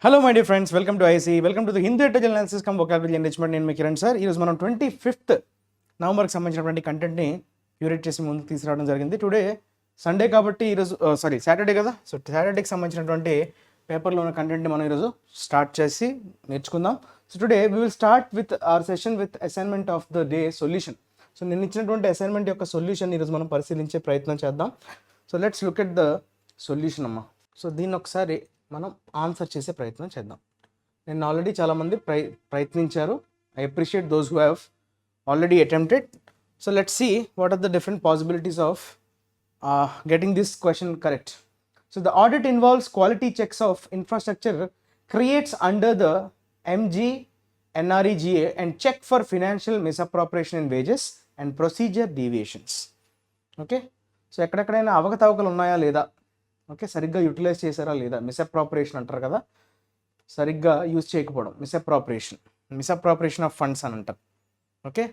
Hello my dear friends, welcome to IACE, welcome to the Hindu Editorial Analysis come vocabulary enrichment. నేను మీ Kiran sir. ఈరోజు మనం 25th నవంబర్కి సంబంధించినటువంటి కంటెంట్ని curate చేసి ముందుకు తీసుకురావడం జరిగింది. టుడే సండే కాబట్టి ఈరోజు సాటర్డే కదా, సో సాటర్డేకి సంబంధించినటువంటి పేపర్లో ఉన్న కంటెంట్ని మనం ఈరోజు స్టార్ట్ చేసి నేర్చుకుందాం. So today we will start with our session with assignment of the day solution. So నేను ఇచ్చినటువంటి అసైన్మెంట్ యొక్క సొల్యూషన్ ఈరోజు మనం పరిశీలించే ప్రయత్నం చేద్దాం. So let's look at the solution అమ్మా. సో దీన్ని ఒకసారి మనం ఆన్సర్ చేసే ప్రయత్నం చేద్దాం. నేను ఆల్రెడీ చాలామంది ప్రయత్నించారు. I appreciate those who have already attempted. So let's see what are the different possibilities of getting this question correct. So the audit involves quality checks of infrastructure creates under the MGNREGA and check for financial misappropriation in wages and procedure deviations. Okay, so ఎక్కడెక్కడైనా అవకతవకలు ఉన్నాయా లేదా, okay, సరిగ్గా utilise చేశారా లేదా, misappropriation అంటారు కదా, సరిగ్గా యూజ్ చేయకపోవడం, మిస్అప్రాపరేషన్ ఆఫ్ ఫండ్స్ అని అంటారు. ఓకే,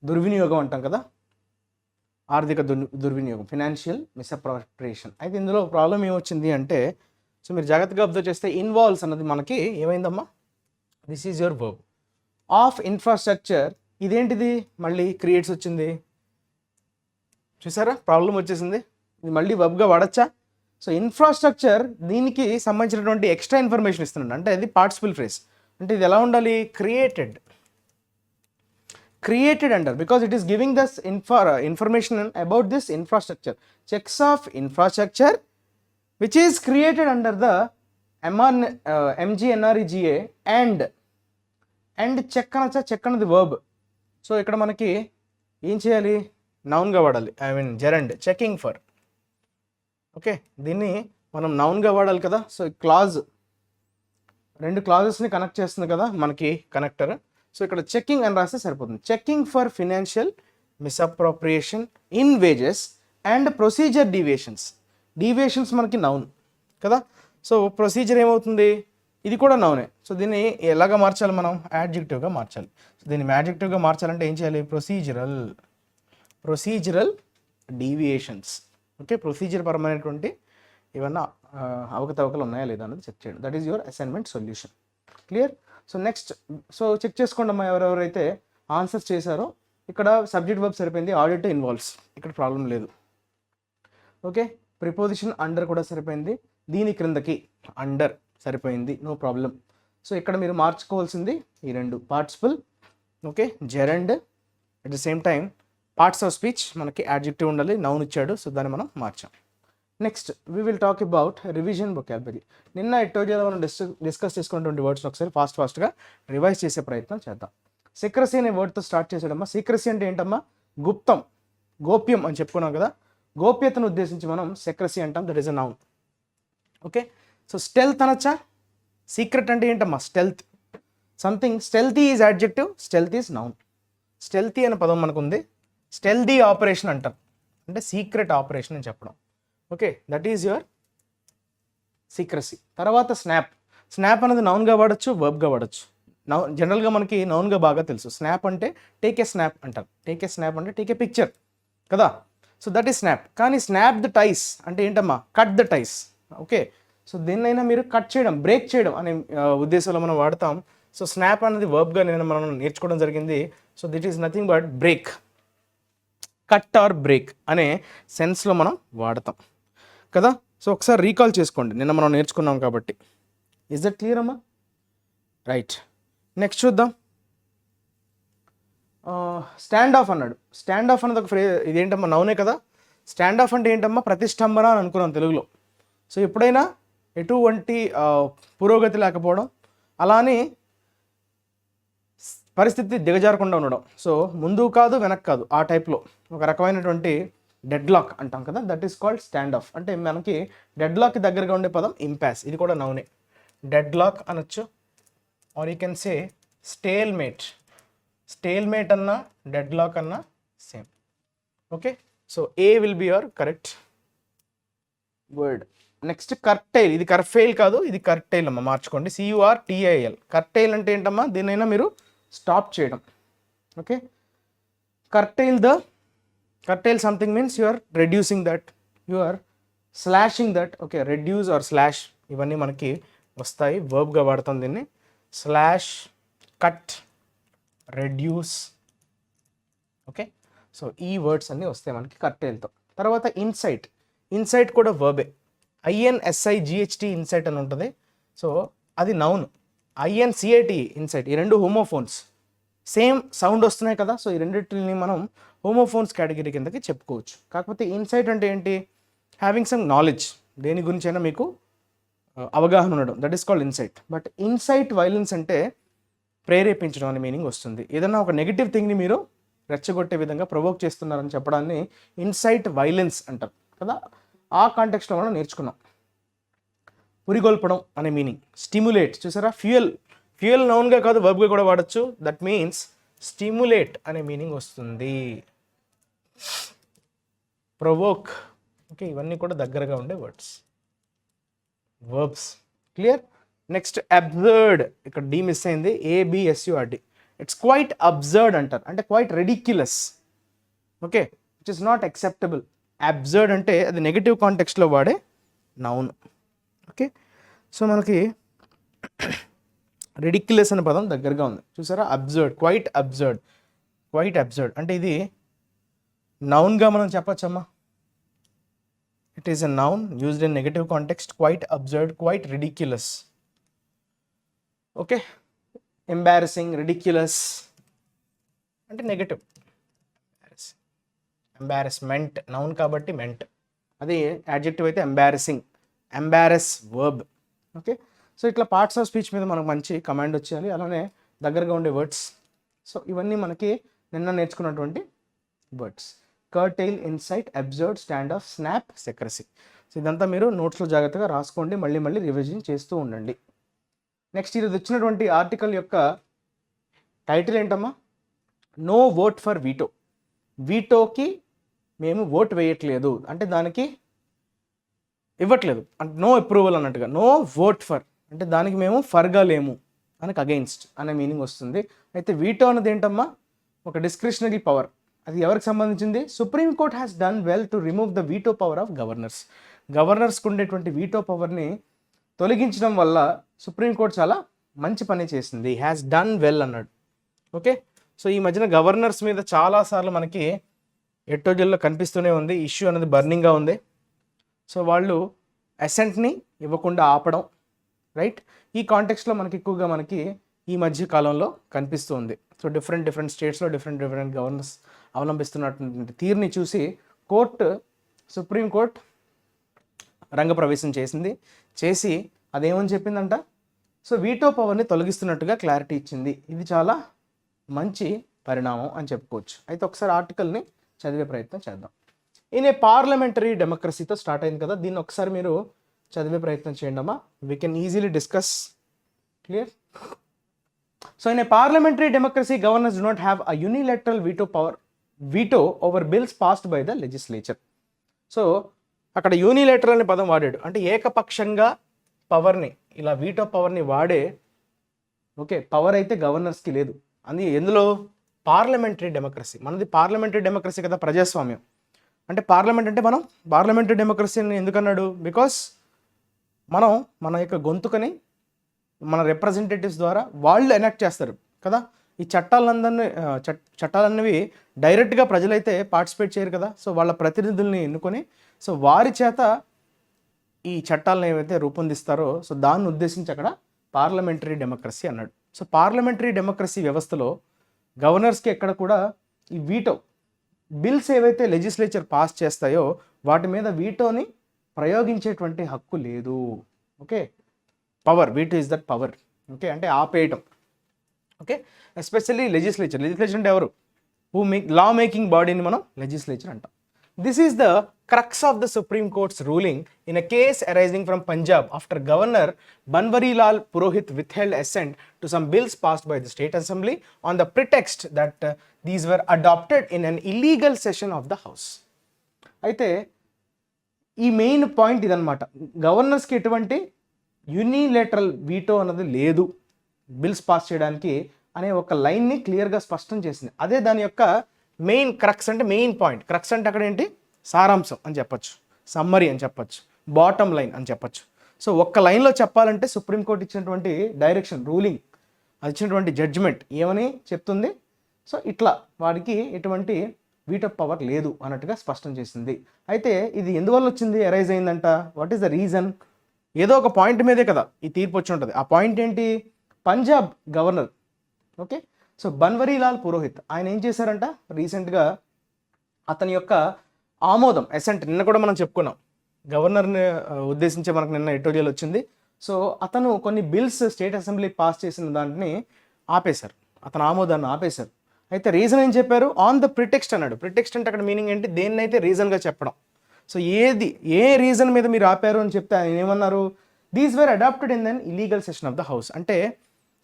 దుర్వినియోగం అంటాం కదా, ఆర్థిక దుర్వినియోగం, ఫినాన్షియల్ మిస్అప్రాపరేషన్. అయితే ఇందులో ప్రాబ్లం ఏమొచ్చింది అంటే, సో మీరు జాగ్రత్తగా అబ్జర్వ్ చేస్తే ఇన్వాల్వ్స్ అన్నది మనకి ఏమైందమ్మా, this is your verb of infrastructure. ఇదేంటిది, మళ్ళీ క్రియేట్స్ వచ్చింది, చూసారా ప్రాబ్లం వచ్చేసింది. ఇది మళ్ళీ వర్బ్గా వాడచ్చా? సో ఇన్ఫ్రాస్ట్రక్చర్, దీనికి సంబంధించినటువంటి ఎక్స్ట్రా ఇన్ఫర్మేషన్ ఇస్తున్నాడు, అంటే అది పార్టిసిపల్ ఫ్రేజ్. అంటే ఇది ఎలా ఉండాలి, క్రియేటెడ్ అంటారు, because it is giving this information about this infrastructure. Checks of infrastructure which is created under the MGNREGA and check అనొచ్చా, చెక్ అన్నది వర్బ్. సో ఇక్కడ మనకి ఏం చేయాలి, నౌన్గా వాడాలి, I mean gerund, checking for. Okay, దీన్ని మనం నౌన్గా వాడాలి కదా. సో క్లాజ్, రెండు క్లాజెస్ని కనెక్ట్ చేస్తుంది కదా మనకి కనెక్టర్. సో ఇక్కడ చెకింగ్ అని రాస్తే సరిపోతుంది. Checking for financial misappropriation in wages and procedure deviations మనకి నౌన్ కదా. సో ప్రొసీజర్ ఏమవుతుంది, ఇది కూడా నౌనే. సో దీన్ని ఎలాగా మార్చాలి, మనం యాడ్జెక్టివ్గా మార్చాలి. సో దీన్ని యాడ్జెక్టివ్గా మార్చాలంటే ఏం చేయాలి, ప్రొసీజరల్ డీవియేషన్స్. ఓకే, ప్రొసీజర్ పరమైనటువంటి ఏమన్నా అవకతవకలు ఉన్నాయా లేదా అన్నది చెక్ చేయడం. That is your assignment solution. Clear? So next, so check చేసుకోండి అమ్మా ఎవరెవరైతే ఆన్సర్స్ చేశారో. ఇక్కడ సబ్జెక్ట్ వర్బ్ సరిపోయింది, ఆడిట్ ఇన్వాల్వ్స్, ఇక్కడ ప్రాబ్లం లేదు. ఓకే, ప్రిపోజిషన్ అండర్ కూడా సరిపోయింది, దీని క్రిందకి అండర్ సరిపోయింది, నో ప్రాబ్లం. సో ఇక్కడ మీరు మార్చుకోవాల్సింది ఈ రెండు, participle, okay, gerund, at the same time parts of speech మనకి యాడ్జెక్టివ్ ఉండాలి, నౌన్ ఇచ్చాడు, సో దాన్ని మనం మార్చాం. Next we will talk about revision vocabulary. నిన్న ఎడిటోరియల్ మనం డిస్కస్ చేసుకున్నటువంటి వర్డ్స్ ఒకసారి ఫాస్ట్గా రివైజ్ చేసే ప్రయత్నం చేద్దాం. సీక్రసీ అనే వర్డ్తో స్టార్ట్ చేసాడమ్మా. సీక్రసీ అంటే ఏంటమ్మా, గుప్తం, గోప్యం అని చెప్పుకున్నాం కదా. గోప్యతను ఉద్దేశించి మనం సెక్రసీ అంటాం, that is a noun. Okay, so stealth అనొచ్చా, సీక్రెట్ అంటే ఏంటమ్మా, stealth, something stealthy is adjective, stealth is noun. Stealthy అనే పదం మనకు ఉంది, స్టెల్తీ ఆపరేషన్ అంటారు, అంటే సీక్రెట్ ఆపరేషన్ అని చెప్పడం. Okay, that is your secrecy. తర్వాత స్నాప్ అనేది నౌన్గా వాడచ్చు, వర్బ్గా వాడచ్చు. జనరల్గా మనకి నౌన్గా బాగా తెలుసు. స్నాప్ అంటే టేక్ ఏ స్నాప్ అంటారు, టేక్ ఏ స్నాప్ అంటే టేక్ ఏ పిక్చర్ కదా. So that is snap. కానీ స్నాప్ ద టైస్ అంటే ఏంటమ్మా, cut the ties. Okay, so దేన్నైనా మీరు కట్ చేయడం, బ్రేక్ చేయడం అనే ఉద్దేశంలో మనం వాడతాం. సో స్నాప్ అనేది వర్బ్గా మనం నేర్చుకోవడం జరిగింది. So that is nothing but break, cut or break అనే సెన్స్లో మనం వాడతాం కదా. సో ఒకసారి రీకాల్ చేసుకోండి, నిన్న మనం నేర్చుకున్నాం కాబట్టి. ఇస్ దట్ క్లియర్ అమ్మా? రైట్, నెక్స్ట్ చూద్దాం. స్టాండ్ ఆఫ్ అన్నాడు. స్టాండ్ ఆఫ్ అనేది ఒక ఇదేంటమ్మా, నౌనే కదా. స్టాండ్ ఆఫ్ అంటే ఏంటమ్మా, ప్రతిష్టంభన అని అనుకున్నాం తెలుగులో. సో ఎప్పుడైనా ఎటువంటి పురోగతి లేకపోవడం, అలానే పరిస్థితి దిగజారకుండా ఉండడం. సో ముందు కాదు వెనక్కి కాదు, ఆ టైప్లో ఒక రకమైనటువంటి డెడ్ లాక్ అంటాం కదా, that is called stand of. అంటే మనకి డెడ్ లాక్కి దగ్గరగా ఉండే పదం ఇంపాస్, ఇది కూడా నౌనే. డెడ్ లాక్ అనొచ్చు, or you can say stalemate అన్నా డెడ్ లాక్ అన్నా same. Okay, so a will be your correct word. Next curtail, ఇది కర్ఫెయిల్ కాదు, ఇది కర్టైల్ అమ్మా, మార్చుకోండి, CURTAIL. కర్టైల్ అంటే ఏంటమ్మా, దీనైనా మీరు స్టాప్ చేయడం. Okay, curtail something means you are reducing that, you are slashing that. Okay, reduce or slash ఇవన్నీ మనకి వస్తాయి, వర్బ్గా వాడతాం దీన్ని. Slash, cut, reduce. Okay, so ఈ వర్డ్స్ అన్నీ వస్తాయి మనకి కర్టైల్తో. తర్వాత ఇన్సైట్, ఇన్సైట్ కూడా వర్బే. INSIGHT ఇన్సైట్ అని ఉంటుంది. సో అది నౌన్. INCIT ఇన్సైట్, ఈ రెండు హోమోఫోన్స్, సేమ్ సౌండ్ వస్తున్నాయి కదా. సో ఈ రెండింటిని మనం హోమోఫోన్స్ కేటగిరీ కిందకి చెప్పుకోవచ్చు. కాకపోతే ఇన్సైట్ అంటే ఏంటి? హ్యావింగ్ సమ్ నాలెడ్జ్, దేని గురించి అయినా మీకు అవగాహన ఉండడం, that is called insight. But insight violence అంటే ప్రేరేపించడం అనే మీనింగ్ వస్తుంది. ఏదైనా ఒక నెగిటివ్ థింగ్ని మీరు రెచ్చగొట్టే విధంగా ప్రొవోక్ చేస్తున్నారని చెప్పడాన్ని ఇన్సైట్ వైలెన్స్ అంటారు కదా. ఆ కాంటెక్స్ట్లో మనం నేర్చుకున్నాం. పురిగొల్పడం అనే మీనింగ్. స్టిమ్యులేట్, చూసారా, ఫ్యూయల్, ఫ్యూయల్ నౌన్గా కాదు వర్బ్గా కూడా వాడచ్చు. దట్ మీన్స్ స్టిమ్యులేట్ అనే మీనింగ్ వస్తుంది. ప్రొవోక్, ఓకే, ఇవన్నీ కూడా దగ్గరగా ఉండే words, verbs. Clear? Next absurd, ఇక్కడ డి మిస్ అయింది, ABSURD. ఇట్స్ క్వైట్ అబ్సర్డ్ అంటారు, అంటే quite ridiculous. Okay, which is not acceptable. Absurd అంటే అది నెగిటివ్ కాంటెక్స్ట్లో వాడే నౌన్. ఓకే, సో మనకి రెడిక్యులస్ అనే పదం దగ్గరగా ఉంది, చూసారా. Absurd, quite absurd, quite absurd అంటే ఇది నౌన్గా మనం చెప్పచ్చమ్మా. It is a noun used in negative context. Quite absurd, quite ridiculous. Okay, embarrassing, ridiculous అంటే నెగటివ్. ఎంబారస్మెంట్ నౌన్ కాబట్టి మెంట్, అది యాడ్జెక్టివ్ అయితే embarrassing. Embarrass verb. Okay, so ఇట్లా పార్ట్స్ ఆఫ్ స్పీచ్ మీద మనకు మంచి కమాండ్ వచ్చేయాలి, అలానే దగ్గరగా ఉండే వర్డ్స్. సో ఇవన్నీ మనకి నిన్న నేర్చుకున్నటువంటి words. Curtail, insight, absurd, stand off, snap, secrecy. So ఇదంతా మీరు నోట్స్లో జాగ్రత్తగా రాసుకోండి, మళ్ళీ మళ్ళీ రివిజన్ చేస్తూ ఉండండి. నెక్స్ట్ ఈరోజు వచ్చినటువంటి ఆర్టికల్ యొక్క టైటిల్ ఏంటమ్మా? No vote for veto. వీటోకి మేము ఓట్ వేయట్లేదు అంటే దానికి ఇవ్వట్లేదు అంటే నో అప్రూవల్ అన్నట్టుగా. నో ఓట్ ఫర్ అంటే దానికి మేము ఫర్గా లేము, దానికి అగెయిన్స్ట్ అనే మీనింగ్ వస్తుంది. అయితే వీటో అన్నది ఏంటమ్మా? ఒక డిస్క్రిషనరీ పవర్. అది ఎవరికి సంబంధించింది? Supreme court has done well to remove the veto power of governors. గవర్నర్స్కి ఉండేటువంటి వీటో పవర్ని తొలగించడం వల్ల సుప్రీంకోర్టు చాలా మంచి పని చేసింది. హ్యాస్ డన్ వెల్ అన్నాడు. ఓకే, సో ఈ మధ్యన గవర్నర్స్ మీద చాలాసార్లు మనకి ఎడిటోరియల్లో కనిపిస్తూనే ఉంది, ఇష్యూ అనేది బర్నింగ్గా ఉంది. సో వాళ్ళు అసెంట్ని ఇవ్వకుండా ఆపడం, రైట్, ఈ కాంటెక్స్ట్లో మనకి ఎక్కువగా మనకి ఈ మధ్య కాలంలో కనిపిస్తూ ఉంది. సో డిఫరెంట్ స్టేట్స్లో డిఫరెంట్ గవర్నర్స్ అవలంబిస్తున్నటువంటి తీరుని చూసి సుప్రీంకోర్టు రంగప్రవేశం చేసి అదేమని చెప్పిందంట? సో వీటో పవర్ని తొలగిస్తున్నట్టుగా క్లారిటీ ఇచ్చింది. ఇది చాలా మంచి పరిణామం అని చెప్పుకోవచ్చు. అయితే ఒకసారి ఆర్టికల్ని చదివే ప్రయత్నం చేద్దాం. ఇన్ ఏ పార్లమెంటరీ డెమోక్రసీతో స్టార్ట్ అయింది కదా, దీన్ని ఒకసారి మీరు చదివే ప్రయత్నం చేయండి అమ్మా. We can easily discuss. Clear? So in a parliamentary democracy governors do not have a unilateral veto over bills passed by the legislature. So అక్కడ యూనిలేటరల్ అనే పదం వాడాడు, అంటే ఏకపక్షంగా పవర్ని, ఇలా వీటో పవర్ని వాడే పవర్ అయితే గవర్నర్స్కి లేదు. ఎందులో? Parliamentary democracy. మనది పార్లమెంటరీ డెమోక్రసీ కదా, ప్రజాస్వామ్యం. అంటే పార్లమెంట్ అంటే మనం పార్లమెంటరీ డెమోక్రసీ అని ఎందుకన్నాడు? బికాస్ మనం మన యొక్క గొంతుకని మన రిప్రజెంటేటివ్స్ ద్వారా వాళ్ళు ఎనాక్ట్ చేస్తారు కదా. ఈ చట్టాలన్నవి డైరెక్ట్గా ప్రజలైతే పార్టిసిపేట్ చేయరు కదా. సో వాళ్ళ ప్రతినిధుల్ని ఎన్నుకొని సో వారి చేత ఈ చట్టాలను ఏవైతే రూపొందిస్తారో సో దాన్ని ఉద్దేశించి అక్కడ పార్లమెంటరీ డెమోక్రసీ అన్నాడు. సో పార్లమెంటరీ డెమోక్రసీ వ్యవస్థలో గవర్నర్స్కి ఎక్కడ కూడా ఈ వీటో బిల్స్ ఏవైతే లెజిస్లేచర్ పాస్ చేస్తాయో వాటి మీద వీటోని ప్రయోగించేటువంటి హక్కు లేదు. Okay, power, veto is that power. Okay, అంటే ఆపేయటం. ఓకే, ఎస్పెషల్లీ లెజిస్లేచర్ అంటే ఎవరు? లా మేకింగ్ బాడీని మనం లెజిస్లేచర్ అంటాం. This is the crux of the Supreme Court's ruling in a case arising from Punjab after Governor Banwarilal Purohit withheld assent to some bills passed by the State Assembly on the pretext that these were adopted in an illegal session of the House. అయితే ఈ main point ఇదన్నమాట. గవర్నర్స్కి ఎటువంటి unilateral veto అన్నది లేదు bills pass చేయడానికి అనే ఒక లైన్ని క్లియర్గా స్పష్టం చేసింది. అదే దాని యొక్క మెయిన్ క్రక్స్, అంటే మెయిన్ పాయింట్. క్రక్స్ అంటే అక్కడ ఏంటి? సారాంశం అని చెప్పచ్చు, సమ్మరీ అని చెప్పచ్చు, బాటమ్ లైన్ అని చెప్పచ్చు. సో ఒక్క లైన్లో చెప్పాలంటే సుప్రీంకోర్టు ఇచ్చినటువంటి డైరెక్షన్ రూలింగ్, అది ఇచ్చినటువంటి జడ్జిమెంట్ ఏమని చెప్తుంది? సో ఇట్లా వాడికి ఎటువంటి వీటో పవర్ లేదు అన్నట్టుగా స్పష్టం చేసింది. అయితే ఇది ఎందువల్ల వచ్చింది, అరైజ్ అయిందంట? What is the reason? ఏదో ఒక పాయింట్ మీదే కదా ఈ తీర్పు వచ్చి ఉంటుంది. ఆ పాయింట్ ఏంటి? Punjab governor, okay, so Banwarilal Purohit ఆయన ఏం చేశారంట, రీసెంట్గా అతని యొక్క ఆమోదం అసెంట్, నిన్న కూడా మనం చెప్పుకున్నాం, గవర్నర్ని ఉద్దేశించి మనకు నిన్న ఎడిటోరియల్ వచ్చింది. సో అతను కొన్ని బిల్స్ స్టేట్ అసెంబ్లీ పాస్ చేసిన దాంట్ని ఆపేశారు, అతను ఆమోదాన్ని ఆపేశారు. అయితే రీజన్ ఏం చెప్పారు? ఆన్ ద ప్రిటెక్స్ట్ అన్నాడు. ప్రిటెక్స్ట్ అంటే అక్కడ మీనింగ్ ఏంటి? దేన్నైతే రీజన్గా చెప్పడం. సో ఏ రీజన్ మీద మీరు ఆపారు అని చెప్తే ఆయన ఏమన్నారు? These were adopted in then illegal session of the house. అంటే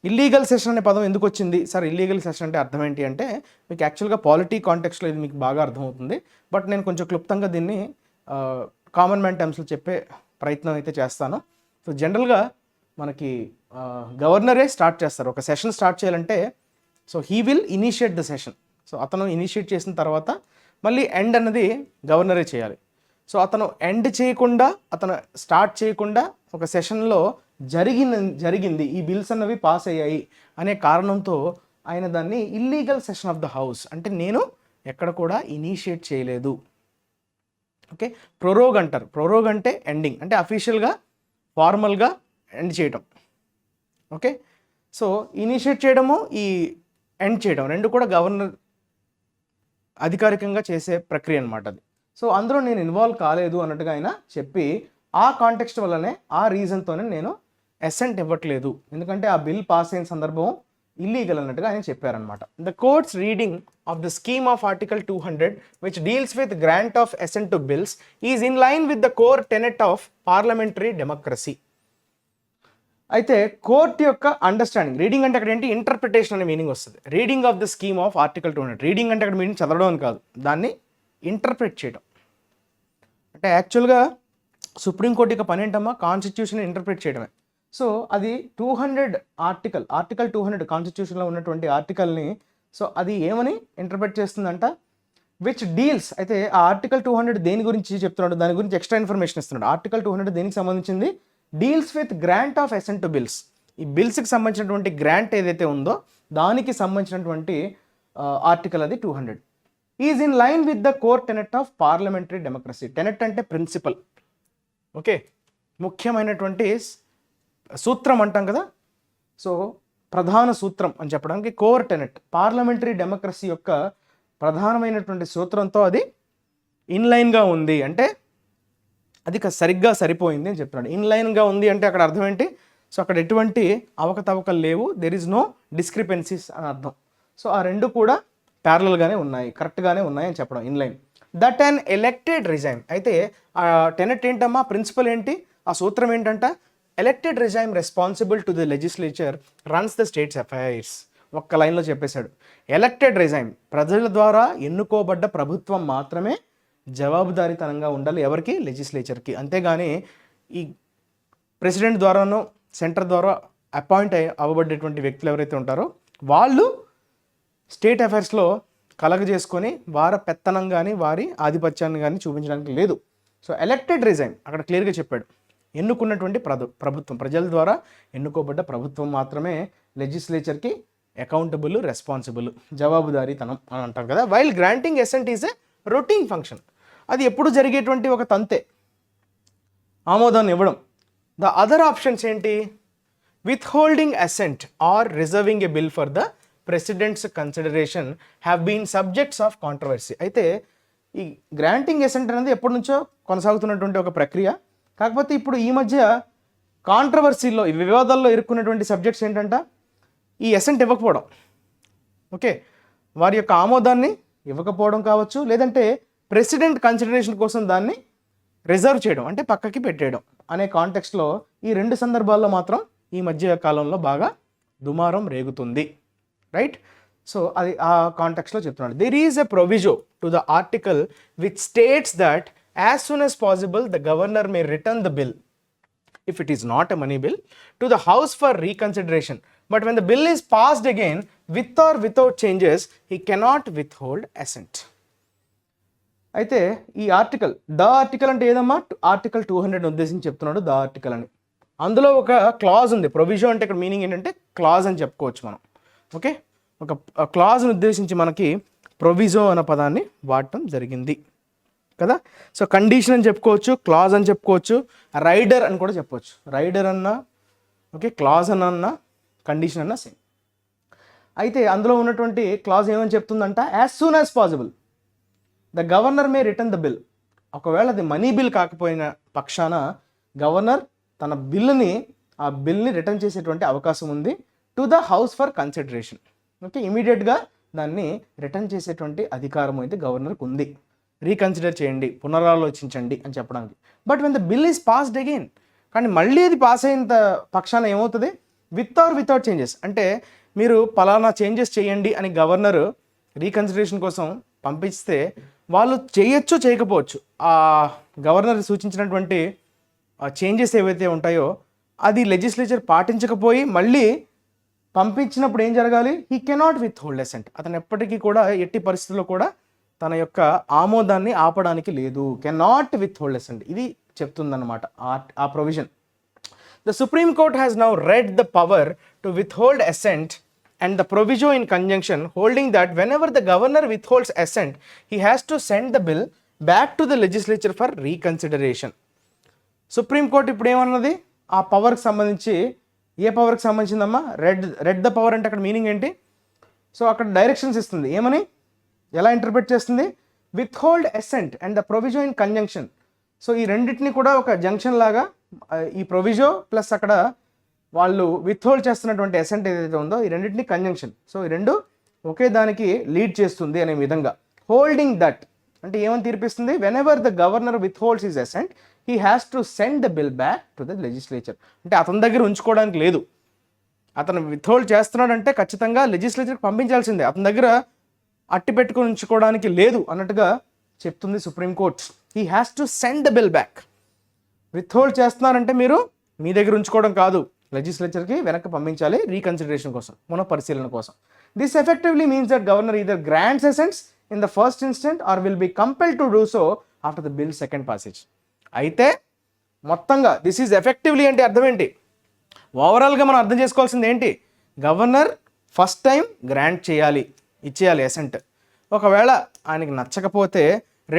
ఇల్లీగల్ సెషన్ అనే పదం ఎందుకు వచ్చింది సార్? ఇల్లీగల్ సెషన్ అంటే అర్థం ఏంటి అంటే, మీకు యాక్చువల్గా పాలిటీ కాంటెక్స్లో ఇది మీకు బాగా అర్థమవుతుంది, బట్ నేను కొంచెం క్లుప్తంగా దీన్ని కామన్ మ్యాన్ టర్మ్స్లో చెప్పే ప్రయత్నం అయితే చేస్తాను. సో జనరల్గా మనకి గవర్నరే స్టార్ట్ చేస్తారు ఒక సెషన్ స్టార్ట్ చేయాలంటే. So he will initiate the session. So అతను ఇనిషియేట్ చేసిన తర్వాత మళ్ళీ ఎండ్ అన్నది గవర్నరే చేయాలి. సో అతను ఎండ్ చేయకుండా, అతను స్టార్ట్ చేయకుండా ఒక సెషన్లో జరిగింది, ఈ బిల్స్ అన్నవి పాస్ అయ్యాయి అనే కారణంతో ఆయన దాన్ని illegal session of the house, అంటే నేను ఎక్కడ కూడా ఇనిషియేట్ చేయలేదు. ఓకే, ప్రొరోగ్ అంటారు. ప్రొరోగ్ అంటే ఎండింగ్, అంటే అఫీషియల్గా ఫార్మల్గా ఎండ్ చేయడం. ఓకే, సో ఇనిషియేట్ చేయడము, ఈ ఎండ్ చేయడం రెండు కూడా గవర్నర్ అధికారికంగా చేసే ప్రక్రియ అనమాట అది. సో అందులో నేను ఇన్వాల్వ్ కాలేదు అన్నట్టుగా ఆయన చెప్పి, ఆ కాంటెక్స్ట్ వల్లనే, ఆ రీజన్తోనే నేను అసెంట్ ఇవ్వట్లేదు, ఎందుకంటే ఆ బిల్ పాస్ అయిన సందర్భం ఇల్లీగల్ అన్నట్టుగా ఆయన చెప్పారనమాట. The courts reading of the scheme of article 200 which deals with grant of assent to bills is in line with the core tenet of parliamentary democracy. అయితే కోర్టు యొక్క అండర్స్టాండింగ్, రీడింగ్ అంటే అక్కడ ఏంటి, ఇంటర్ప్రిటేషన్ అనే meaning వస్తుంది. Reading of the scheme of article 200, reading అంటే అక్కడ meaning చదవడం అని కాదు, దాన్ని ఇంటర్ప్రిట్ చేయడం. అంటే యాక్చువల్గా సుప్రీంకోర్టు యొక్క పని ఏంటమ్మా, కాన్స్టిట్యూషన్ ఇంటర్ప్రిట్ చేయడమే. సో అది 200 ఆర్టికల్ 200 కాన్స్టిట్యూషన్లో ఉన్నటువంటి ఆర్టికల్ని, సో అది ఏమని ఇంటర్ప్రిట్ చేస్తుందంట, విచ్ డీల్స్. అయితే ఆ ఆర్టికల్ 200 దేని గురించి చెప్తున్నాడు, దాని గురించి ఎక్స్ట్రా ఇన్ఫర్మేషన్ ఇస్తున్నాడు. ఆర్టికల్ 200 దేనికి సంబంధించింది? Deals with grant of assent to bills. ఈ బిల్స్కి సంబంధించినటువంటి గ్రాంట్ ఏదైతే ఉందో దానికి సంబంధించినటువంటి ఆర్టికల్ అది 200. Is in line with the core tenet of parliamentary democracy. Tenet అంటే ప్రిన్సిపల్, ఓకే, ముఖ్యమైనటువంటి సూత్రం అంటాం కదా. సో ప్రధాన సూత్రం అని చెప్పడానికి కోర్ టెనెట్, పార్లమెంటరీ డెమోక్రసీ యొక్క ప్రధానమైనటువంటి సూత్రంతో అది ఇన్లైన్గా ఉంది, అంటే అది సరిగ్గా సరిపోయింది అని చెప్తున్నాడు. ఇన్లైన్గా ఉంది అంటే అక్కడ అర్థం ఏంటి? సో అక్కడ ఎటువంటి అవకతవకలు లేవు, దెర్ ఈజ్ నో డిస్క్రిపెన్సీస్ అని అర్థం. సో ఆ రెండు కూడా ప్యారలల్గానే ఉన్నాయి, కరెక్ట్గానే ఉన్నాయి అని చెప్పడం, inline. That and elected regime. అయితే ఆ టెనెట్ ఏంటమ్మా, ప్రిన్సిపల్ ఏంటి, ఆ సూత్రం ఏంటంట, elected regime responsible to the legislature runs the states affairs. ఒక్క లైన్లో చెప్పేశాడు. ఎలెక్టెడ్ రిజైమ్, ప్రజల ద్వారా ఎన్నుకోబడ్డ ప్రభుత్వం మాత్రమే జవాబుదారీతనంగా ఉండాలి, ఎవరికి, లెజిస్లేచర్కి. అంతేగాని ఈ ప్రెసిడెంట్ ద్వారానో సెంటర్ ద్వారా అపాయింట్ అవ్వబడేటువంటి వ్యక్తులు ఎవరైతే ఉంటారో వాళ్ళు స్టేట్ అఫైర్స్లో కలగజేసుకొని వారి పెత్తనం కానీ వారి ఆధిపత్యాన్ని కానీ చూపించడానికి లేదు. సో ఎలెక్టెడ్ రిజైమ్ అక్కడ క్లియర్గా చెప్పాడు, ఎన్నుకున్నటువంటి ప్రభుత్వం, ప్రజల ద్వారా ఎన్నుకోబడ్డ ప్రభుత్వం మాత్రమే లెజిస్లేచర్కి అకౌంటబుల్, రెస్పాన్సిబుల్, జవాబుదారీతనం అని అంటాం కదా. While granting assent is a routine function, అది ఎప్పుడు జరిగేటువంటి ఒక తంతే, ఆమోదాన్ని ఇవ్వడం. ద అదర్ ఆప్షన్స్ ఏంటి, withholding assent or reserving a bill for the president's consideration have been subjects of controversy. అయితే ఈ గ్రాంటింగ్ అసెంట్ అనేది ఎప్పటి నుంచో కొనసాగుతున్నటువంటి ఒక ప్రక్రియ. కాకపోతే ఇప్పుడు ఈ మధ్య కాంట్రవర్సీలో, ఈ వివాదాల్లో ఇరుక్కున్నటువంటి సబ్జెక్ట్స్ ఏంటంట, ఈ అసెంట్ ఇవ్వకపోవడం, ఓకే, వారి యొక్క ఆమోదాన్ని ఇవ్వకపోవడం కావచ్చు, లేదంటే ప్రెసిడెంట్ కన్సిడరేషన్ కోసం దాన్ని రిజర్వ్ చేయడం, అంటే పక్కకి పెట్టేయడం అనే కాంటెక్స్ట్లో ఈ రెండు సందర్భాల్లో మాత్రం ఈ మధ్య కాలంలో బాగా దుమారం రేగుతుంది, రైట్. సో అది ఆ కాంటెక్స్లో చెప్తున్నాడు. There is a proviso to the article which states that as soon as possible the governor may return the bill if it is not a money bill to the house for reconsideration, but when the bill is passed again with or without changes he cannot withhold assent. అయితే ఈ article, the article అంటే ఏదమ్మా, article 200 ఉద్దేశించి చెప్తున్నాడు the article అని. అందులో ఒక clause ఉంది. ప్రొవిజో అంటే ఇక్కడ మీనింగ్ ఏంటంటే క్లాజ్ అని చెప్పుకోవచ్చు మనం. ఓకే, ఒక క్లాజ్ని ఉద్దేశించి మనకి ప్రొవిజో అనే పదాన్ని వాడటం జరిగింది కదా. సో కండిషన్ అని చెప్పుకోవచ్చు, క్లాజ్ అని చెప్పుకోవచ్చు, రైడర్ అని కూడా చెప్పవచ్చు. రైడర్ అన్నా ఓకే, క్లాజ్ అన్న కండిషన్ అన్నా సేమ్. అయితే అందులో ఉన్నటువంటి క్లాజ్ ఏమని చెప్తుందంట, as soon as possible the governor may return the bill. ఒకవేళ అది మనీ బిల్ కాకపోయిన పక్షాన గవర్నర్ తన ఆ బిల్ని రిటర్న్ చేసేటువంటి అవకాశం ఉంది to the house for consideration. Okay, ఇమీడియట్గా దాన్ని రిటర్న్ చేసేటువంటి అధికారం అయితే గవర్నర్కి ఉంది. రీకన్సిడర్ చేయండి, పునరాలోచించండి అని చెప్పడానికి. But when the bill is passed again, కానీ మళ్ళీ అది పాస్ అయిన పక్షాన ఏమవుతుంది, విత్ ఆర్ వితౌట్ చేంజెస్, అంటే మీరు పలానా చేంజెస్ చేయండి అని గవర్నర్ రీకన్సిడరేషన్ కోసం పంపిస్తే వాళ్ళు చేయొచ్చు చేయకపోవచ్చు. ఆ గవర్నర్ సూచించినటువంటి చేంజెస్ ఏవైతే ఉంటాయో అది లెజిస్లేచర్ పాటించకపోయి మళ్ళీ పంపించినప్పుడు ఏం జరగాలి, he cannot withhold assent. అతను ఎప్పటికీ కూడా ఎట్టి పరిస్థితుల్లో కూడా తన యొక్క ఆమోదాన్ని ఆపడానికి లేదు. కెనాట్ విత్ హోల్డ్ అసెంట్, ఇది చెప్తుందన్నమాట ఆ provision. The supreme court has now read the power to withhold assent and the proviso in conjunction holding that whenever the governor withholds assent he has to send the bill back to the legislature for reconsideration. Supreme court ఇప్పుడు ఏమన్నది, ఆ పవర్కి సంబంధించి ఏ పవర్కి సంబంధించిందమ్మా, red the power అంటే అక్కడ meaning ఏంటి, so అక్కడ directions ఇస్తుంది. ఏమని, ఎలా ఇంటర్ప్రిట్ చేస్తుంది, withhold assent and the proviso in conjunction. So ఈ రెండింటిని కూడా ఒక జంక్షన్ లాగా ఈ ప్రొవిజో ప్లస్ అక్కడ వాళ్ళు విత్హోల్డ్ చేస్తున్నటువంటి అసెంట్ ఏదైతే ఉందో ఈ రెండింటిని కంజంక్షన్, సో ఈ రెండు ఒకే దానికి లీడ్ చేస్తుంది అనే విధంగా. హోల్డింగ్ దట్ అంటే ఏమని తీర్పిస్తుంది, whenever the governor withholds his assent he has to send the bill back to the legislature. అంటే అతని దగ్గర ఉంచుకోవడానికి లేదు, అతను విత్హోల్డ్ చేస్తున్నాడంటే ఖచ్చితంగా లెజిస్లేచర్కి పంపించాల్సిందే, అతని దగ్గర అట్టి పెట్టుకుని ఉంచుకోవడానికి లేదు అన్నట్టుగా చెప్తుంది Supreme Court. He has to send the bill back. Withhold చేస్తున్నారంటే మీరు మీ దగ్గర ఉంచుకోవడం కాదు, లెజిస్లేచర్కి వెనక్కి పంపించాలి రీకన్సిడరేషన్ కోసం, పునఃపరిశీలన కోసం. This effectively means that governor either grants assents in the first instant or will be compelled to do so after the bill second passage. అయితే మొత్తంగా దిస్ ఈజ్ ఎఫెక్టివ్లీ అంటే అర్థం ఏంటి, ఓవరాల్గా మనం అర్థం చేసుకోవాల్సింది ఏంటి, గవర్నర్ ఫస్ట్ టైం గ్రాంట్ చేయాలి, ఇచ్చేయాలి అసెంట్. ఒకవేళ ఆయనకి నచ్చకపోతే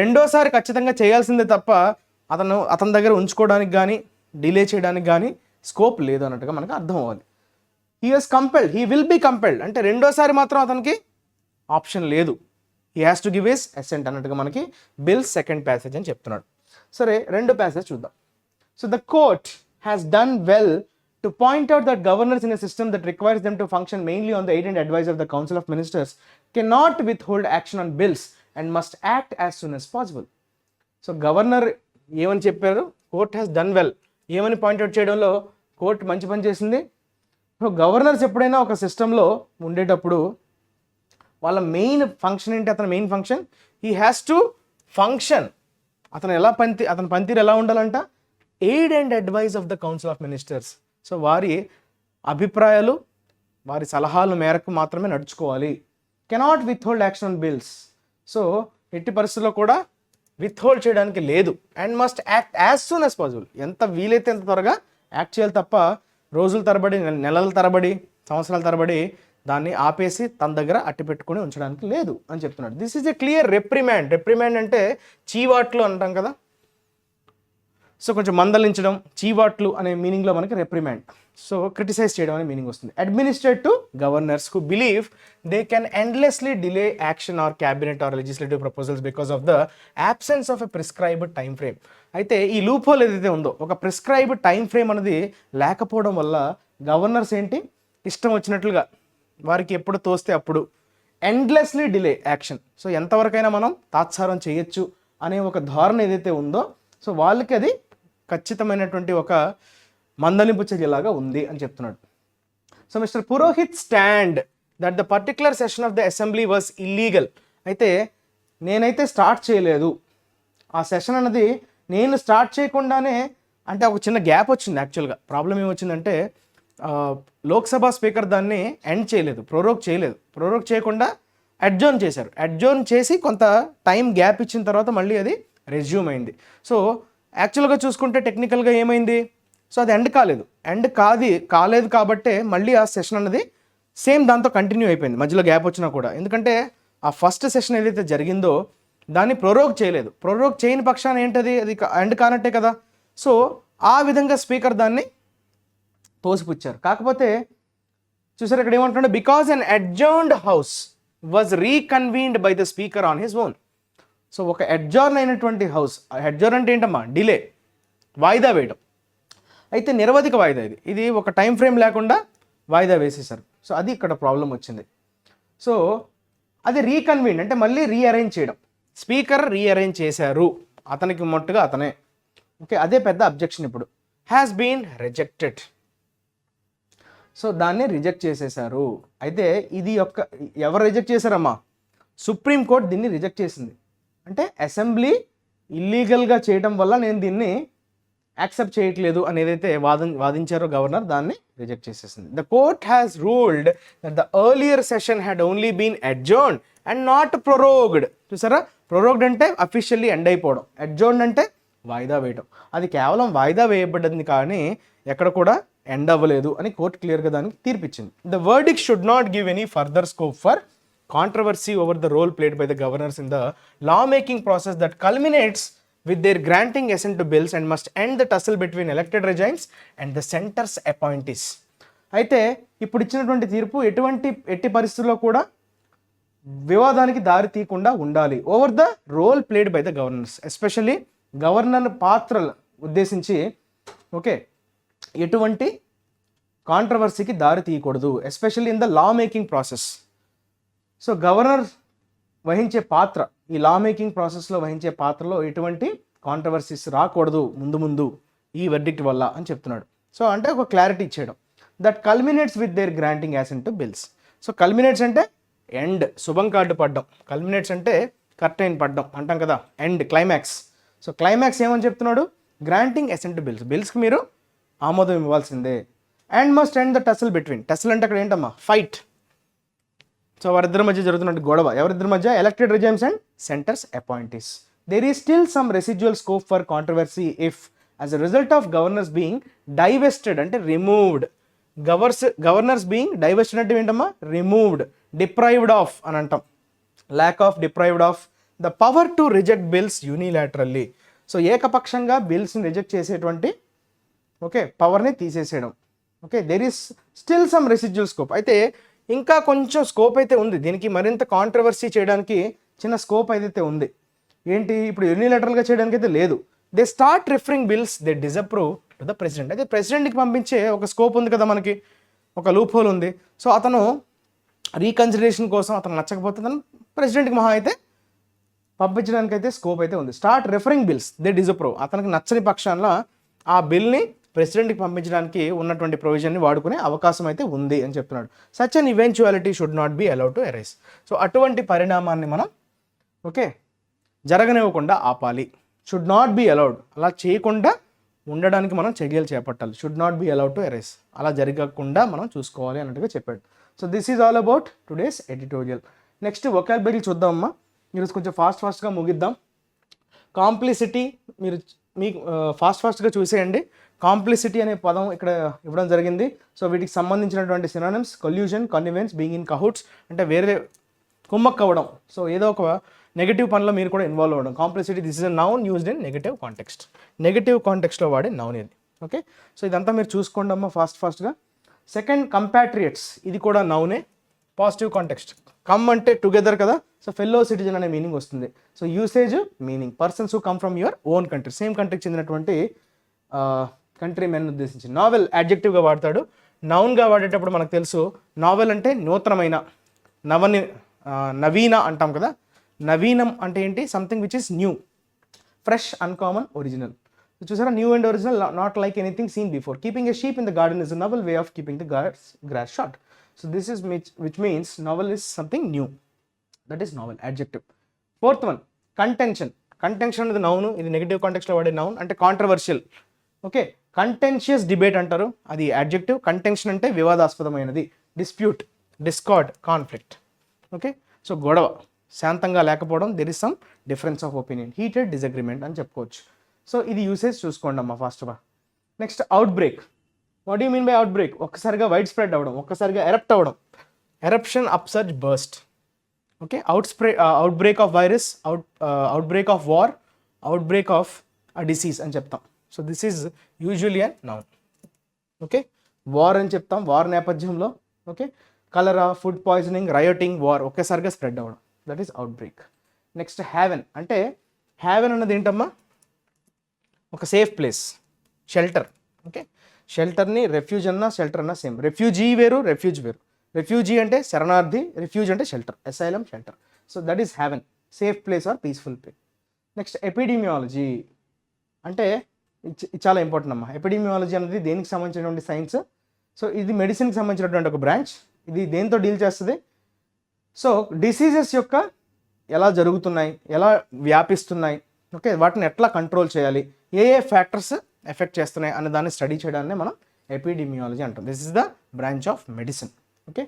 రెండోసారి ఖచ్చితంగా చేయాల్సిందే తప్ప అతని దగ్గర ఉంచుకోవడానికి కానీ డిలే చేయడానికి కానీ స్కోప్ లేదు అన్నట్టుగా మనకు అర్థం అవ్వాలి. He was compelled, he will be compelled అంటే రెండోసారి మాత్రం అతనికి ఆప్షన్ లేదు, he has to give his assent అన్నట్టుగా మనకి బిల్ సెకండ్ ప్యాసేజ్ అని చెప్తున్నాడు. సరే, రెండో ప్యాసేజ్ చూద్దాం. So the court has done well to point out that governors in a system that requires them to function mainly on the aid and advice of the council of ministers cannot with hold action on bills and must act as soon as possible. So governor ఏమని చెప్పారు, court has done well, ఏమని point out చేయడంలో court మంచి పని చేసింది. So governors ఎప్పుడైనా ఒక సిస్టంలో ఉండేటప్పుడు వాళ్ళ మెయిన్ ఫంక్షన్ ఏంటి, అతని main function he has to function, అతని పనితీరు ఎలా ఉండాలంట, aid and advice of the council of ministers. So వారి అభిప్రాయాలు వారి సలహాల మేరకు మాత్రమే నడుచుకోవాలి. Cannot withhold action on bills, so ఎట్టి పరిస్థితుల్లో కూడా విత్హోల్డ్ చేయడానికి లేదు. And must act as soon as possible, ఎంత వీలైతే అంత త్వరగా యాక్ట్ చేయాలి తప్ప రోజుల తరబడి, నెలల తరబడి, సంవత్సరాల తరబడి దాన్ని ఆపేసి తన దగ్గర అట్టి పెట్టుకుని ఉంచడానికి లేదు అని చెప్తున్నాడు. This is a clear reprimand. Reprimand అంటే చీవాట్లు అంటాం కదా, సో కొంచెం మందలించడం, చీవాట్లు అనే మీనింగ్లో మనకి రెప్రిమాండ్, సో క్రిటిసైజ్ చేయడం అనే మీనింగ్ వస్తుంది. Administrate to governors who believe they can endlessly delay action or cabinet or legislative proposals because of the absence of a prescribed time frame. అయితే ఈ లూప్ హోల్ ఏదైతే ఉందో, ఒక ప్రిస్క్రైబ్డ్ టైం ఫ్రేమ్ అనేది లేకపోవడం వల్ల గవర్నర్స్ ఏంటి, ఇష్టం వచ్చినట్లుగా వారికి ఎప్పుడు తోస్తే అప్పుడు ఎండ్లెస్లీ డిలే యాక్షన్, సో ఎంతవరకైనా మనం తాత్సారం చేయొచ్చు అనే ఒక ధోరణి ఏదైతే ఉందో, సో వాళ్ళకి అది ఖచ్చితమైనటువంటి ఒక మందలింపు చర్యలాగా ఉంది అని చెప్తున్నాడు. So mister Purohit stand that the particular session of the assembly was illegal. అయితే నేనైతే స్టార్ట్ చేయలేదు, ఆ సెషన్ అన్నది నేను స్టార్ట్ చేయకుండానే, అంటే ఒక చిన్న గ్యాప్ వచ్చింది. యాక్చువల్గా ప్రాబ్లం ఏమొచ్చిందంటే లోక్సభ స్పీకర్ దాన్ని ఎండ్ చేయలేదు, ప్రోరోగ్ చేయకుండా అడ్జోర్న్ చేశారు. అడ్జోర్న్ చేసి కొంత టైం గ్యాప్ ఇచ్చిన తర్వాత మళ్ళీ అది రెజ్యూమ్ అయింది. సో యాక్చువల్గా చూసుకుంటే టెక్నికల్గా ఏమైంది, సో అది ఎండ్ కాలేదు కాబట్టే మళ్ళీ ఆ సెషన్ అనేది సేమ్ దాంతో కంటిన్యూ అయిపోయింది, మధ్యలో గ్యాప్ వచ్చినా కూడా. ఎందుకంటే ఆ ఫస్ట్ సెషన్ ఏదైతే జరిగిందో దాన్ని ప్రొరోగ్ చేయలేదు. ప్రొరోగ్ చేయని పక్షాన ఏంటది, అది ఎండ్ కానట్టే కదా. సో ఆ విధంగా స్పీకర్ దాన్ని తోసిపుచ్చారు. కాకపోతే చూసారు ఇక్కడ ఏమంటున్నాడు, because an adjourned house was reconvened by the speaker on his own. So ఒక అడ్జర్న్ అయినటువంటి హౌస్, అడ్జర్న్ అంటే ఏంటమ్మా, డిలే, వాయిదా వేయడం. అయితే నిరవధిక వాయిదా, ఇది ఒక టైం ఫ్రేమ్ లేకుండా వాయిదా వేసేసారు. సో అది ఇక్కడ ప్రాబ్లం వచ్చింది. సో అది రీకన్వీన్ అంటే మళ్ళీ రీఅరేంజ్ చేయడం, స్పీకర్ రీఅరేంజ్ చేశారు, అతనికి మొట్టుగా అతనే. ఓకే, అదే పెద్ద అబ్జెక్షన్. ఇప్పుడు హ్యాస్ బీన్ రిజెక్టెడ్, సో దాన్ని రిజెక్ట్ చేసేసారు. అయితే ఇది ఎవరు రిజెక్ట్ చేశారమ్మా, సుప్రీంకోర్టు దీన్ని రిజెక్ట్ చేసింది. అంటే అసెంబ్లీ ఇల్లీగల్గా చేయడం వల్ల నేను దీన్ని యాక్సెప్ట్ చేయట్లేదు అని ఏదైతే వాదించారో గవర్నర్, దాన్ని రిజెక్ట్ చేసేసింది. The court has ruled that the earlier session had only been adjourned and not prorogued. చూసారా, ప్రొరోగ్డ్ అంటే అఫీషియల్లీ ఎండ్ అయిపోవడం, అడ్జర్న్డ్ అంటే వాయిదా వేయడం. అది కేవలం వాయిదా వేయబడ్డది కానీ ఎక్కడ కూడా ఎండ్ అవ్వలేదు అని కోర్టు క్లియర్గా దానికి తీర్పిచ్చింది. The verdict should not give any further scope for controversy over the role played by the governors in the law making process that culminates with their granting assent to bills and must end the tussle between elected regimes and the center's appointees. అయితే ఇప్పుడు ఇచ్చినటువంటి తీర్పు ఎట్టి పరిస్థితుల్లో కూడా వివాదానికి దారి తీయకుండా ఉండాలి. Over the role played by the governors, especially governor పాత్రలు ఉద్దేశించి ఓకే ఎటువంటి కాంట్రవర్సీకి దారి తీయకూడదు, especially in the law making process. So governor వహించే పాత్ర, ఈ లా మేకింగ్ ప్రాసెస్లో వహించే పాత్రలో ఎటువంటి కాంట్రవర్సీస్ రాకూడదు ముందు ఈ వెర్డిక్ట్ వల్ల అని చెప్తున్నాడు. సో అంటే ఒక క్లారిటీ ఇచ్చేయడం. That culminates with their granting assent to bills. So culminates అంటే ఎండ్, శుభం కార్డు పడ్డం. కల్మినేట్స్ అంటే కర్టైన్ పడ్డం అంటాం కదా, ఎండ్, క్లైమాక్స్. సో క్లైమాక్స్ ఏమని చెప్తున్నాడు, గ్రాంటింగ్ అసెంట్ టు బిల్స్, బిల్స్కి మీరు ఆమోదం ఇవ్వాల్సిందే. And must end the tussle between, tussle అంటే అక్కడ ఏంటమ్మా, ఫైట్. సో వారిద్దరి మధ్య జరుగుతున్న గొడవ, ఎవరిద్దరి మధ్య, elected regimes and centre's appointees. There is still some residual scope for controversy if as a result of governors being divested అంటే రిమూవ్డ్. గవర్నర్స్ బీయింగ్ డైవెస్టెడ్ అంటే ఏంటమ్మా, రిమూవ్డ్, డిప్రైవ్డ్ ఆఫ్ అని అంటాం, lack of, deprived of the power to reject bills unilaterally. So ఏకపక్షంగా బిల్స్ని reject చేసేటువంటి పవర్ని తీసేసేయడం. There is still some residual scope. అయితే ఇంకా కొంచెం స్కోప్ అయితే ఉంది దీనికి, మరింత కాంట్రవర్సీ చేయడానికి చిన్న స్కోప్ అయితే ఉంది. ఏంటి, ఇప్పుడు యూనిలాటరల్గా చేయడానికి అయితే లేదు. They start referring bills they disapprove to the president. అయితే ప్రెసిడెంట్కి పంపించే ఒక స్కోప్ ఉంది కదా, మనకి ఒక లూప్ హోల్ ఉంది. సో అతను రీకన్సిడరేషన్ కోసం అతను నచ్చకపోతే తను ప్రెసిడెంట్కి మహా అయితే పంపించడానికి అయితే స్కోప్ అయితే ఉంది. Start referring bills they disapprove, అతనికి నచ్చని పక్షాన ఆ బిల్ని ప్రెసిడెంట్కి పంపించడానికి ఉన్నటువంటి ప్రొవిజన్ని వాడుకునే అవకాశం అయితే ఉంది అని చెప్తున్నాడు. Such an eventuality should not be allowed to arise. So అటువంటి పరిణామాన్ని మనం జరగనివ్వకుండా ఆపాలి. షుడ్ నాట్ బి అలౌడ్, అలా చేయకుండా ఉండడానికి మనం చర్యలు చేపట్టాలి. Should not be allowed to arise, అలా జరగకుండా మనం చూసుకోవాలి అన్నట్టుగా చెప్పాడు. So this is all about today's editorial. Next vocabulary చూద్దామమ్మా. మీరు కొంచెం ఫాస్ట్గా ముగిద్దాం. కాంప్లిసిటీ మీరు మీకు ఫాస్ట్గా చూసేయండి. కాంప్లిసిటీ అనే పదం ఇక్కడ ఇవ్వడం జరిగింది. సో వీటికి సంబంధించినటువంటి సినానిమ్స్, కొల్యూషన్, కన్నివెన్స్, బీయింగ్ ఇన్ కహూట్స్ అంటే వేరే కుమ్మక్క అవ్వడం. సో ఏదో ఒక నెగిటివ్ పనిలో మీరు కూడా ఇన్వాల్వ్ అవ్వడం. Complicity, this is a noun used in negative context. Negative కాంటెక్స్ట్లో వాడే నౌన్ ఇది. ఓకే, సో ఇదంతా మీరు చూసుకోండి అమ్మా ఫాస్ట్గా. సెకండ్, కంపాట్రియేట్స్, ఇది కూడా నౌనే, పాజిటివ్ కాంటెక్స్ట్. కమ్ అంటే టుగెదర్ కదా, సో ఫెల్లో సిటిజన్ అనే మీనింగ్ వస్తుంది. So usage meaning, persons who come from your own country, same కంట్రీకి చెందినటువంటి కంట్రీ మెన్ ఉద్దేశించి. నావెల్ యాడ్జెక్టివ్గా వాడతాడు. నౌన్గా వాడేటప్పుడు మనకు తెలుసు, నావెల్ అంటే నూతనమైన, నవీన అంటాం కదా. నవీనం అంటే ఏంటి, something which is new, fresh, uncommon, original. చూసారా, new and original, not like anything seen before. Keeping a sheep in the garden is a novel way of keeping the grass short. So this is which means novel is something new. That is novel, adjective. Fourth one, contention. Contention అనేది noun, ఇది negative కాంటెక్స్ట్లో వాడే noun. అంటే controversial. Okay, contentious debate అంటారు, అది adjective. Contention అంటే వివాదాస్పదమైనది. Dispute, discord, conflict. Okay, so గొడవ, శాంతంగా లేకపోవడం, there is some difference of opinion, heated disagreement అని చెప్పుకోవచ్చు. సో ఇది యూసేజ్ చూసుకోండి అమ్మా ఫాస్ట్గా. Next outbreak. What you mean by outbreak? ఒక్కసారిగా వైడ్ స్ప్రెడ్ అవ్వడం, ఒక్కసారిగా ఎరప్ట్ అవ్వడం, eruption, upsurge, burst. Okay, outbreak of virus, outbreak of war, outbreak of disease అని చెప్తాం. So this is usually an noun. Okay, war అని చెప్తాం, war నేపథ్యంలో. Okay, cholera, food poisoning, rioting, war ఒకేసారిగా spread అవ్వడం, that is outbreak. Next haven. అంటే haven అన్నది ఏంటమ్మా? ఒక సేఫ్ ప్లేస్, షెల్టర్. ఓకే, షెల్టర్ని రెఫ్యూజ్ అన్నా షెల్టర్ అన్నా సేమ్. రెఫ్యూజీ వేరు, రెఫ్యూజ్ వేరు. రెఫ్యూజీ అంటే శరణార్థి, రెఫ్యూజ్ అంటే shelter, asylum, shelter. So that is haven, safe place or peaceful place. Next epidemiology. అంటే ఇది చాలా ఇంపార్టెంట్ అమ్మా. ఎపిడీమియాలజీ అనేది దేనికి సంబంధించినటువంటి సైన్స్? సో ఇది మెడిసిన్కి సంబంధించినటువంటి ఒక బ్రాంచ్. ఇది దేంతో డీల్ చేస్తుంది? సో డిసీజెస్ యొక్క ఎలా జరుగుతున్నాయి, ఎలా వ్యాపిస్తున్నాయి, ఓకే, వాటిని ఎట్లా కంట్రోల్ చేయాలి, ఏ ఫ్యాక్టర్స్ ఎఫెక్ట్ చేస్తున్నాయి అనే దాన్ని స్టడీ చేయడాన్ని మనం ఎపిడీమియాలజీ అంటాం. This is the branch of medicine. Okay,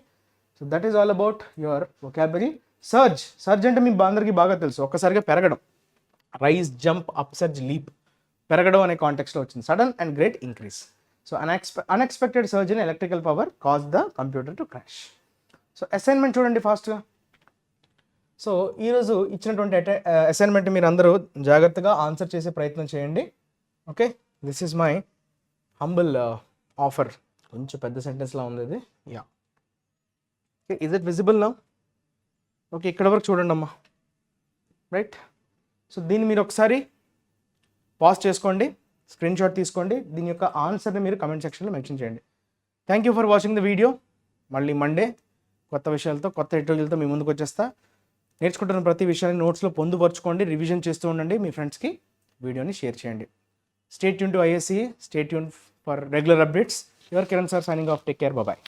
so that is all about your vocabulary. Surge అంటే మీ అందరికీ బాగా తెలుసు, ఒక్కసారిగా పెరగడం. రైజ్, జంప్, అప్సర్జ్, లీప్, పెరగడం అనే కాంటెక్స్లో వచ్చింది. Sudden and great increase. So unexpected surge in electrical power cause the computer to crash. So assignment చూడండి ఫాస్ట్గా. సో ఈరోజు ఇచ్చినటువంటి అసైన్మెంట్ మీరు అందరూ జాగ్రత్తగా ఆన్సర్ చేసే ప్రయత్నం చేయండి. Okay, this is my humble offer. కొంచెం పెద్ద సెంటెన్స్లా ఉంది ఇది. Yeah, okay, is it visible now? Okay, ఇక్కడ వరకు చూడండి అమ్మా. రైట్, సో దీన్ని మీరు ఒకసారి పాజ్ చేసుకోండి, స్క్రీన్ షాట్ తీసుకోండి, దీని యొక్క ఆన్సర్ని మీరు కమెంట్ సెక్షన్లో మెన్షన్ చేయండి. Thank you for watching the video. మళ్ళీ మండే కొత్త విషయాలతో, కొత్త ఎడిటోరియల్తో మీ ముందుకు వచ్చేస్తా. నేర్చుకుంటున్న ప్రతి విషయాన్ని నోట్స్లో పొందుపరచుకోండి, రివిజన్ చేస్తూ ఉండండి, మీ ఫ్రెండ్స్కి వీడియోని షేర్ చేయండి. Stay tune to IACE, stay tune for regular updates. Your Kiran sir signing off. Take care, bye.